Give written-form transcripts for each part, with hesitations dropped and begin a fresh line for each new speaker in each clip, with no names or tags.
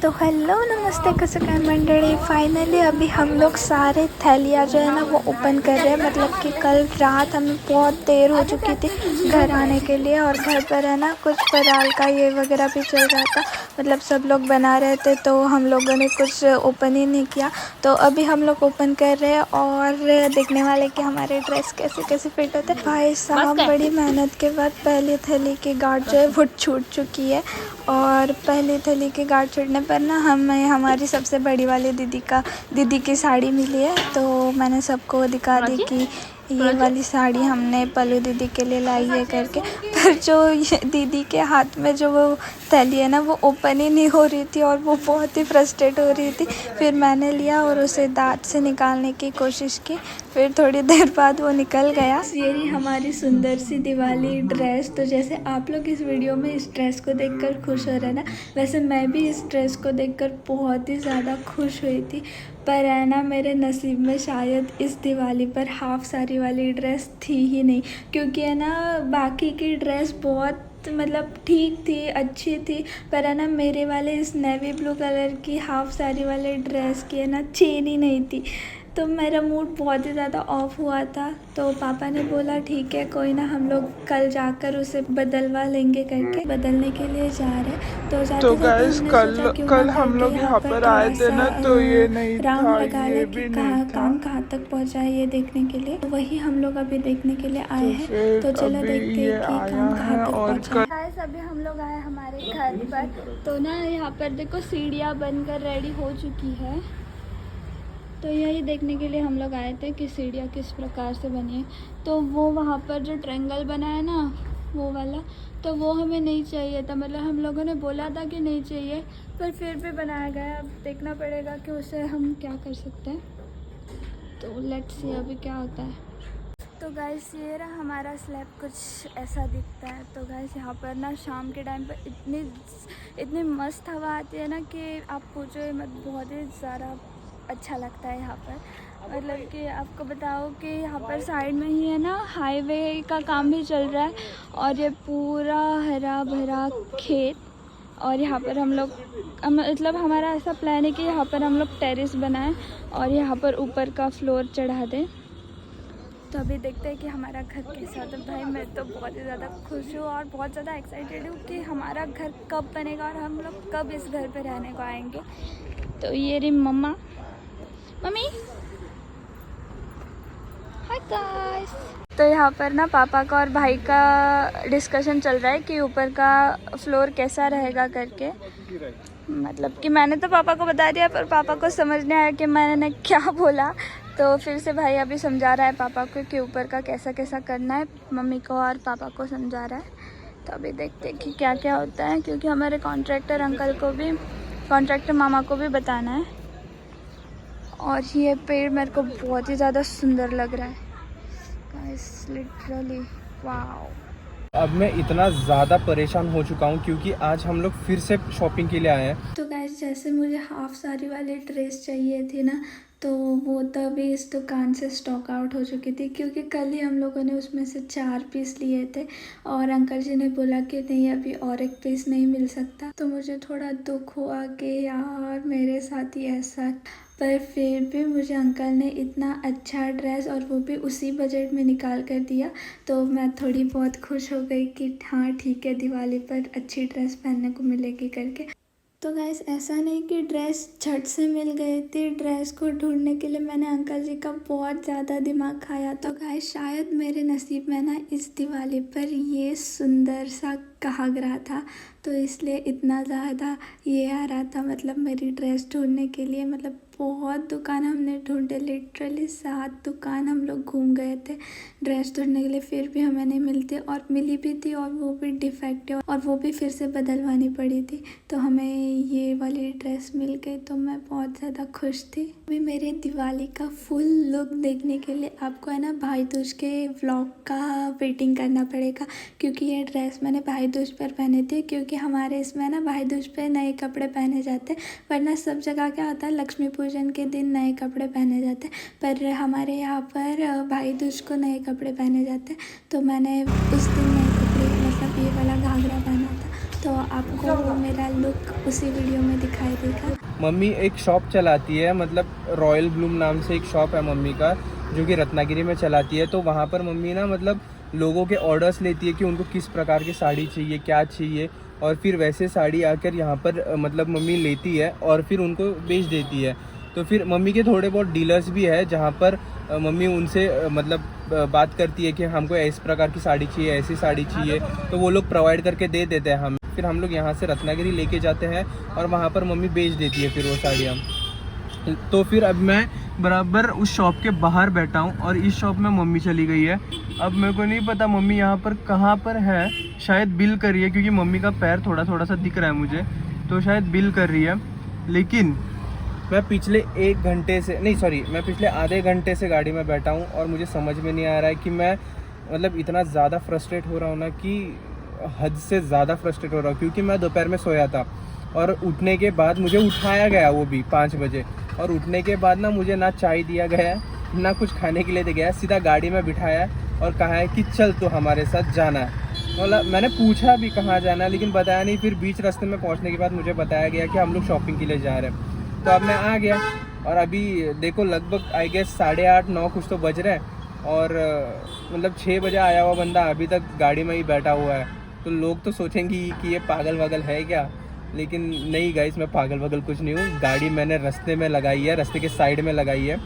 तो हेलो नमस्ते कैसे काय मंडली। फाइनली अभी हम लोग सारे थैलियाँ जो है ना वो ओपन कर रहे हैं। मतलब कि कल रात हमें बहुत देर हो चुकी थी घर आने के लिए, और घर पर है ना कुछ फराल का ये वगैरह भी चल रहा था। मतलब सब लोग बना रहे थे तो हम लोगों ने कुछ ओपन ही नहीं किया। तो अभी हम लोग ओपन कर रहे हैं और देखने वाले कि हमारे ड्रेस कैसे कैसे फिट होते। भाई साहब बड़ी मेहनत के बाद पहली थैली की गांठ जो है वो छूट चुकी है। और पहली थैली की गांठ छूटने पर ना हमें हमारी सबसे बड़ी वाली दीदी की साड़ी मिली है। तो मैंने सबको दिखा दी कि ये वाली साड़ी हमने पल्लू दीदी के लिए लाई है करके। पर जो ये दीदी के हाथ में जो वो थैली है ना वो ओपन ही नहीं हो रही थी और वो बहुत ही फ्रस्ट्रेट हो रही थी। फिर मैंने लिया और उसे दांत से निकालने की कोशिश की। फिर थोड़ी देर बाद वो निकल गया। ये रही हमारी सुंदर सी दिवाली ड्रेस। तो जैसे आप लोग इस वीडियो में इस ड्रेस को देखकर खुश हो रहे ना, वैसे मैं भी इस ड्रेस को देखकर बहुत ही ज़्यादा खुश हुई थी। पर है ना मेरे नसीब में शायद इस दिवाली पर हाफ साड़ी वाली ड्रेस थी ही नहीं, क्योंकि है ना बाकी की ड्रेस बहुत मतलब ठीक थी, अच्छी थी। पर है ना मेरे वाले इस नेवी ब्लू कलर की हाफ साड़ी वाले ड्रेस की है ना चेन ही नहीं थी। तो मेरा मूड बहुत ही ज़्यादा ऑफ हुआ था। तो पापा ने बोला ठीक है कोई ना, हम लोग कल जाकर उसे बदलवा लेंगे करके बदलने के लिए जा रहे हैं। तो जाते
तो
जाते
गैस
हमने
कल
सोचा क्यों
कल
ना
हम
करके
लोग
यहाँ
यहाँ
पर
पर आए
थोड़ा
थे
सा
ना, तो ये नहीं
राउंड
था,
लगा
ये
ले कि
भी नहीं था।
काम कहाँ तक पहुँचा है ये देखने के लिए। तो वही हम लोग अभी देखने के लिए आए
तो
हैं।
फिर
तो चलो
अभी
देखते
ये
हैं कि
आया
काम कहाँ
है
तक
और
पहुँचा है। अभी हम लोग आए हमारे घर पर। तो ना यहाँ पर देखो सीढ़ियाँ बनकर रेडी हो चुकी है। तो यही देखने के लिए हम लोग आए थे कि सीढ़ियाँ किस प्रकार से बनी है। तो वो वहाँ पर जो ट्रायंगल बना है ना वो वाला, तो वो हमें नहीं चाहिए था। मतलब हम लोगों ने बोला था कि नहीं चाहिए, पर फिर भी बनाया गया। अब देखना पड़ेगा कि उसे हम क्या कर सकते हैं। तो लेट्स सी अभी क्या होता है। तो गाइस ये रहा हमारा स्लैब, कुछ ऐसा दिखता है। तो गाइस यहाँ पर ना शाम के टाइम पर इतनी मस्त हवा आती है ना कि आप पूछो ही मत, बहुत ही ज़्यादा अच्छा लगता है यहाँ पर। मतलब कि आपको बताओ कि यहाँ पर साइड में ही है ना हाईवे का काम भी चल रहा है, और ये पूरा हरा भरा खेत। और यहाँ पर हम लोग मतलब हमारा ऐसा प्लान है कि यहाँ पर हम लोग टेरेस बनाएं और यहाँ पर ऊपर का फ्लोर चढ़ा दें। तो अभी देखते हैं कि हमारा घर कैसा। तो भाई मैं तो बहुत ही ज़्यादा खुश हूँ और बहुत ज़्यादा एक्साइटेड हूँ कि हमारा घर कब बनेगा और हम लोग कब इस घर पे रहने को आएंगे। तो ये रही मम्मी। Hi guys. तो यहाँ पर ना पापा का और भाई का डिस्कशन चल रहा है कि ऊपर का फ्लोर कैसा रहेगा करके। मतलब कि मैंने तो पापा को बता दिया, पर पापा को समझ नहीं आया कि मैंने क्या बोला। तो फिर से भाई अभी समझा रहा है पापा को कि ऊपर का कैसा कैसा करना है। मम्मी को और पापा को समझा रहा है। तो अभी देखते हैं कि क्या क्या होता है, क्योंकि हमारे कॉन्ट्रैक्टर अंकल को भी, कॉन्ट्रैक्टर मामा को भी बताना है। और ये पेड़ मेरे को बहुत ही ज़्यादा सुंदर लग रहा है गाइस, लिटरली वाओ।
अब मैं इतना ज़्यादा परेशान हो चुका हूँ क्योंकि आज हम लोग फिर से शॉपिंग के लिए आए हैं।
तो गाइस जैसे मुझे हाफ साड़ी वाली ड्रेस चाहिए थी ना, तो वो तभी इस दुकान से स्टॉक आउट हो चुकी थी, क्योंकि कल ही हम लोगों ने उसमें से 4 पीस लिए थे और अंकल जी ने बोला कि नहीं अभी और एक पीस नहीं मिल सकता। तो मुझे थोड़ा दुख हुआ कि यार मेरे साथ ही ऐसा, पर फिर भी मुझे अंकल ने इतना अच्छा ड्रेस और वो भी उसी बजट में निकाल कर दिया। तो मैं थोड़ी बहुत खुश हो गई कि हाँ ठीक है दिवाली पर अच्छी ड्रेस पहनने को मिलेगी करके। तो गाइस ऐसा नहीं कि ड्रेस झट से मिल गई थी। ड्रेस को ढूंढने के लिए मैंने अंकल जी का बहुत ज़्यादा दिमाग खाया। तो गाइस शायद मेरे नसीब में ना इस दिवाली पर ये सुंदर सा कहागरा था, तो इसलिए इतना ज़्यादा ये आ रहा था मतलब मेरी ड्रेस ढूंढने के लिए। मतलब बहुत दुकान हमने ढूंढे, लिटरली 7 दुकान हम लोग घूम गए थे ड्रेस ढूंढने के लिए, फिर भी हमें नहीं मिलती। और मिली भी थी और वो भी डिफेक्टिव, और वो भी फिर से बदलवानी पड़ी थी। तो हमें ये वाली ड्रेस मिल गई, तो मैं बहुत ज़्यादा खुश थी। अभी मेरे दिवाली का फुल लुक देखने के लिए आपको है ना भाई दूज के व्लॉग का वेटिंग करना पड़ेगा, क्योंकि ये ड्रेस मैंने भाई दूज पर पहनी थी। क्योंकि हमारे इसमें ना भाई दूज पे नए कपड़े पहने जाते, वरना सब जगह क्या होता है लक्ष्मी पूजन के दिन नए कपड़े पहने जाते, पर हमारे यहाँ पर भाई दूज को नए कपड़े पहने जाते। तो मैंने उस दिन नए कपड़े मतलब ये वाला घाघरा पहना था तो आपको मेरा लुक उसी वीडियो में दिखाई देगा।
मम्मी एक शॉप चलाती है, मतलब रॉयल ब्लूम नाम से एक शॉप है मम्मी का, जो कि रत्नागिरी में चलाती है। तो वहाँ पर मम्मी ना मतलब लोगों के ऑर्डर्स लेती है कि उनको किस प्रकार की साड़ी चाहिए, क्या चाहिए, और फिर वैसे साड़ी आकर यहाँ पर मतलब मम्मी लेती है और फिर उनको बेच देती है। तो फिर मम्मी के थोड़े बहुत डीलर्स भी है जहाँ पर मम्मी उनसे मतलब बात करती है कि हमको इस प्रकार की साड़ी चाहिए, ऐसी साड़ी चाहिए, तो वो लोग प्रोवाइड करके दे देते हैं हमें। फिर हम लोग यहाँ से रत्नागिरी लेके जाते हैं और वहाँ पर मम्मी बेच देती है फिर वो साड़ियाँ। तो फिर अब मैं बराबर उस शॉप के बाहर बैठा हूँ और इस शॉप में मम्मी चली गई है। अब मेरे को नहीं पता मम्मी यहाँ पर कहाँ पर है, शायद बिल कर रही है, क्योंकि मम्मी का पैर थोड़ा थोड़ा सा दिख रहा है मुझे, तो शायद बिल कर रही है। लेकिन मैं पिछले पिछले आधे घंटे से गाड़ी में बैठा हूँ और मुझे समझ में नहीं आ रहा है कि मैं मतलब इतना ज़्यादा फ्रस्ट्रेट हो रहा हूँ ना कि हद से ज़्यादा फ्रस्ट्रेट हो रहा हूँ। क्योंकि मैं दोपहर में सोया था और उठने के बाद मुझे उठाया गया, वो भी 5 बजे, और उठने के बाद ना मुझे ना चाय दिया गया, ना कुछ खाने के लिए दिया गया, सीधा गाड़ी में बिठाया और कहा है कि चल तो हमारे साथ जाना है। मतलब मैंने पूछा भी कहाँ जाना है, लेकिन बताया नहीं। फिर बीच रास्ते में पहुँचने के बाद मुझे बताया गया कि हम लोग शॉपिंग के लिए जा रहे हैं। तो अब मैं आ गया और अभी देखो लगभग आई गेस 8:30-9 कुछ तो बज रहे हैं और मतलब 6 बजे आया हुआ बंदा अभी तक गाड़ी में ही बैठा हुआ है। तो लोग तो सोचेंगे कि ये पागल वागल है क्या, लेकिन नहीं गाइस, मैं पागल वागल कुछ नहीं हूँ। गाड़ी मैंने रास्ते में लगाई है, रास्ते के साइड में लगाई है।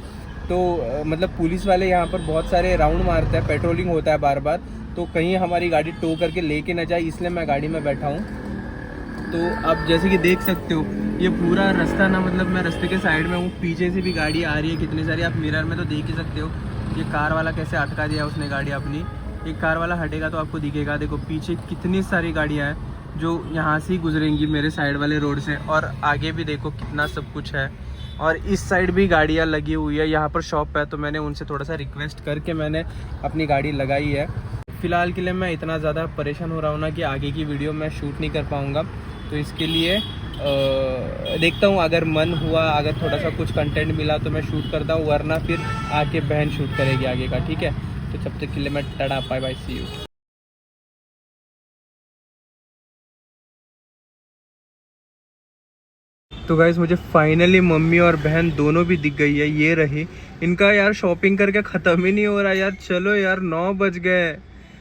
तो मतलब पुलिस वाले यहाँ पर बहुत सारे राउंड मारते हैं, पेट्रोलिंग होता है बार बार, तो कहीं हमारी गाड़ी टो करके लेके ना जाए, इसलिए मैं गाड़ी में बैठा हूँ। तो आप जैसे कि देख सकते हो ये पूरा रास्ता ना, मतलब मैं रास्ते के साइड में हूँ, पीछे से भी गाड़ी आ रही है कितनी सारी, आप मिरर में तो देख ही सकते हो। ये कार वाला कैसे अटका दिया उसने गाड़ी अपनी, एक कार वाला हटेगा तो आपको दिखेगा। देखो पीछे कितनी सारी गाड़ियाँ हैं जो यहाँ से ही गुजरेंगी मेरे साइड वाले रोड से, और आगे भी देखो कितना सब कुछ है, और इस साइड भी गाड़ियाँ लगी हुई है। यहाँ पर शॉप है तो मैंने उनसे थोड़ा सा रिक्वेस्ट करके मैंने अपनी गाड़ी लगाई है। फ़िलहाल के लिए मैं इतना ज़्यादा परेशान हो रहा हूँ ना कि आगे की वीडियो मैं शूट नहीं कर पाऊँगा। तो इसके लिए देखता हूँ, अगर मन हुआ, अगर थोड़ा सा कुछ कंटेंट मिला तो मैं शूट करता हूँ, वरना फिर आके बहन शूट करेगी आगे का, ठीक है। तो जब तक के लिए मैं tata bye bye, see you. तो गाइस मुझे फाइनली मम्मी और बहन दोनों भी दिख गई है, ये रही। इनका यार शॉपिंग करके ख़त्म ही नहीं हो रहा यार। चलो यार 9 बज गए,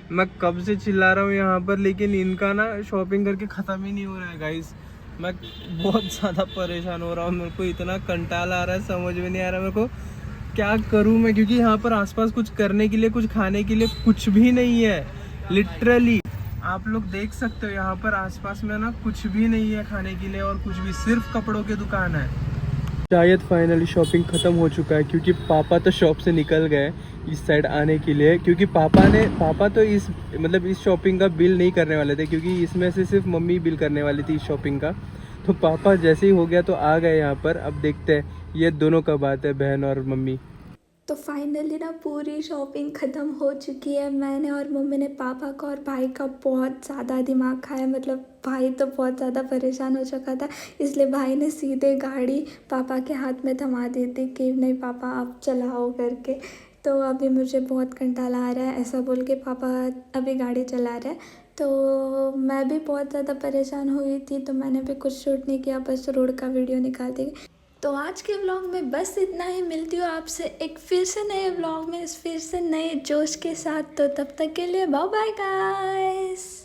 मैं कब से चिल्ला रहा हूँ यहाँ पर, लेकिन इनका ना शॉपिंग करके ख़त्म ही नहीं हो रहा है गाइस। मैं बहुत ज़्यादा परेशान हो रहा हूँ, मेरे को इतना कंटाला आ रहा है, समझ में नहीं आ रहा मेरे को क्या करूँ मैं, क्योंकि यहाँ पर आसपास कुछ करने के लिए, कुछ खाने के लिए कुछ भी नहीं है। लिटरली आप लोग देख सकते हो यहाँ पर आसपास में ना कुछ भी नहीं है खाने के लिए, और कुछ भी, सिर्फ कपड़ों की दुकान है। शायद फाइनली शॉपिंग ख़त्म हो चुका है, क्योंकि पापा तो शॉप से निकल गए इस साइड आने के लिए, क्योंकि पापा तो इस शॉपिंग का बिल नहीं करने वाले थे, क्योंकि इसमें से सिर्फ मम्मी बिल करने वाली थी इस शॉपिंग का। तो पापा जैसे ही हो गया तो आ गए यहाँ पर। अब देखते हैं ये दोनों का बात है, बहन और मम्मी।
तो फाइनली ना पूरी शॉपिंग ख़त्म हो चुकी है। मैंने और मम्मी ने पापा का और भाई का बहुत ज़्यादा दिमाग खाया, मतलब भाई तो बहुत ज़्यादा परेशान हो चुका था, इसलिए भाई ने सीधे गाड़ी पापा के हाथ में थमा दी थी कि नहीं पापा आप चलाओ करके। तो अभी मुझे बहुत कंटाला आ रहा है, ऐसा बोल के पापा अभी गाड़ी चला रहे हैं। तो मैं भी बहुत ज़्यादा परेशान हुई थी, तो मैंने भी कुछ शूट नहीं किया, बस रोड का वीडियो निकाल दी। तो आज के व्लॉग में बस इतना ही। मिलती हूँ आपसे एक फिर से नए व्लॉग में, फिर से नए जोश के साथ। तो तब तक के लिए बाय बाय गाइस।